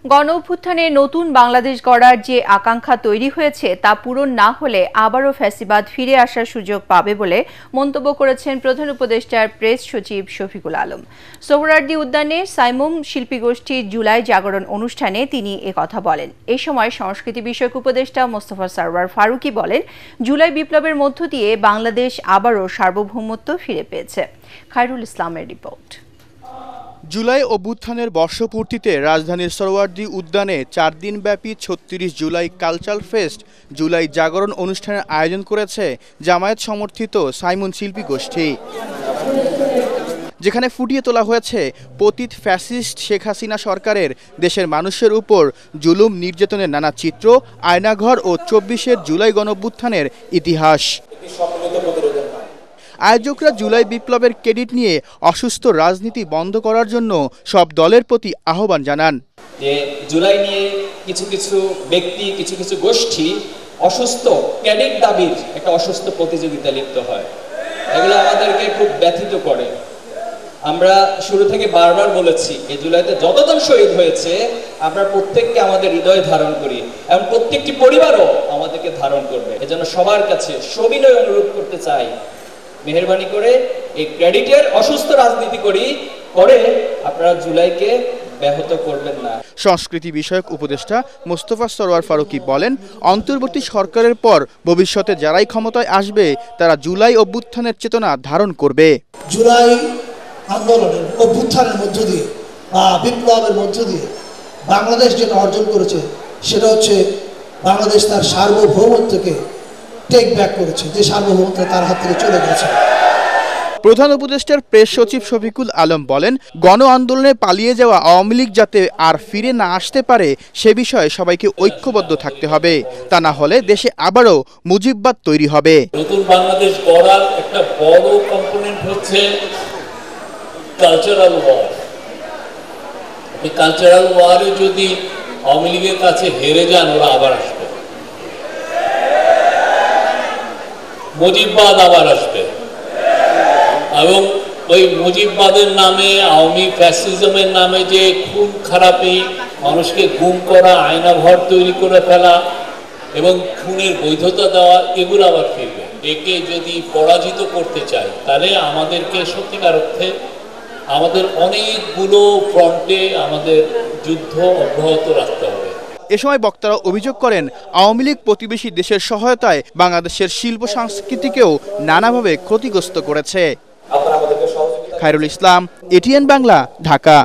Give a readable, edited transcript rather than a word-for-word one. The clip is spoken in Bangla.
গণঅভ্যুত্থানে নতুন বাংলাদেশ গড়ার যে আকাঙ্ক্ষা তৈরি হয়েছে তা পূরণ না হলে আবারও ফ্যাসিবাদ ফিরে আসার সুযোগ পাবে বলে মন্তব্য করেছেন প্রধান উপদেষ্টার প্রেস সচিব শফিকুল আলম। সোহরাওয়ার্দী উদ্যানে সাইমুম শিল্পীগোষ্ঠীর জুলাই জাগরণ অনুষ্ঠানে তিনি একথা বলেন। এই সময় সংস্কৃতি বিষয়ক উপদেষ্টা মোস্তফা সরওয়ার ফারুকী বলেন, জুলাই বিপ্লবের মধ্য দিয়ে বাংলাদেশ আবারও সার্বভৌমত্ব ফিরে পেয়েছে। খায়রুল ইসলামের রিপোর্ট। জুলাই অভ্যুত্থানের বর্ষপূর্তিতে রাজধানীর সোহরাওয়ার্দী উদ্যানে 4 দিনব্যাপী 36 জুলাই কালচারাল ফেস্ট জুলাই জাগরণ অনুষ্ঠানের আয়োজন করেছে জামায়াত সমর্থিত সাইমুম শিল্পী গোষ্ঠী, যেখানে ফুটিয়ে তোলা হয়েছে পতিত ফ্যাসিস্ট শেখ হাসিনা সরকারের দেশের মানুষের উপর জুলুম নির্যাতনের নানা চিত্র, আয়নাঘর ও 24 জুলাই গণঅভ্যুত্থানের ইতিহাস। আয়োজকরা জুলাই বিপ্লবের ক্রেডিট নিয়ে অসুস্থ রাজনীতি বন্ধ করার জন্য সব দলের প্রতি আহ্বান জানান। যে জুলাই নিয়ে কিছু কিছু ব্যক্তি, কিছু কিছু গোষ্ঠী অসুস্থ ক্রেডিট দাবির একটা অসুস্থ প্রতিযোগিতা লিপ্ত হয়, এগুলো আমাদেরকে খুব ব্যথিত করে। আমরা শুরু থেকে বারবার বলেছি, এই জুলাইতে যতজন শহীদ হয়েছে আমরা প্রত্যেককে আমাদের হৃদয়ে ধারণ করি এবং প্রত্যেকটি পরিবারও আমাদেরকে ধারণ করবে। এজন্য সবার কাছে সবিনয় অনুরোধ করতে চাই, মেহেরবানি করে এই ক্রেডিটের অসুস্থ রাজনীতি করে আপনারা জুলাইকে ব্যাহত করবেন না। সংস্কৃতি বিষয়ক উপদেষ্টা মোস্তফা সরওয়ার ফারুকী বলেন, অন্তর্বর্তী সরকারের পর ভবিষ্যতে যারাই ক্ষমতায় আসবে তারা জুলাই অভ্যুত্থানের চেতনা ধারণ করবে। জুলাই আন্দোলনের অভ্যুত্থানের মধ্য দিয়ে বা বিপ্লবের মধ্য দিয়ে বাংলাদেশ যেটা অর্জন করেছে সেটা হচ্ছে বাংলাদেশ তার সার্বভৌমত্বকে টেক ব্যাক করেছে, যে সার্বভৌমত্ব তার হাত থেকে চলে গেছে। প্রধান উপদেষ্টার প্রেস সচিব শফিকুল আলম বলেন, গণ আন্দোলনে পালিয়ে যাওয়া আওয়ামী লীগ যাতে আর ফিরে না আসতে পারে সে বিষয়ে সবাইকে ঐক্যবদ্ধ থাকতে হবে, তা না হলে দেশে আবারও মুজিববাদ তৈরি হবে। নতুন বাংলাদেশ গড়ার একটা বড় কম্পোনেন্ট হচ্ছে কালচারাল ওয়ার। এই কালচারাল ওয়ারে যদি আওয়ামী লীগের কাছে হেরে যান, ওরা আবার আসবে, মুজিববাদ আবার আসবে, এবং ওই মুজিববাদের নামে, আওয়ামী ফ্যাসিজমের নামে যে খুন খারাপি, মানুষকে গুম করা, আয়নাঘর তৈরি করে ফেলা এবং খুনের বৈধতা দেওয়া, এগুলো আবার ফিরবে। একে যদি পরাজিত করতে চাই তাহলে আমাদেরকে সত্যিকার অর্থে আমাদের অনেকগুলো ফ্রন্টে আমাদের যুদ্ধ অব্যাহত রাখতে হবে। এ সময় বক্তারা অভিযোগ করেন, আওয়ামী লীগ প্রতিবেশী দেশের সহায়তায় বাংলাদেশের শিল্প সংস্কৃতিকেও নানাভাবে ক্ষতিগ্রস্ত করেছে। খায়রুল ইসলাম, এটিএন বাংলা, ঢাকা।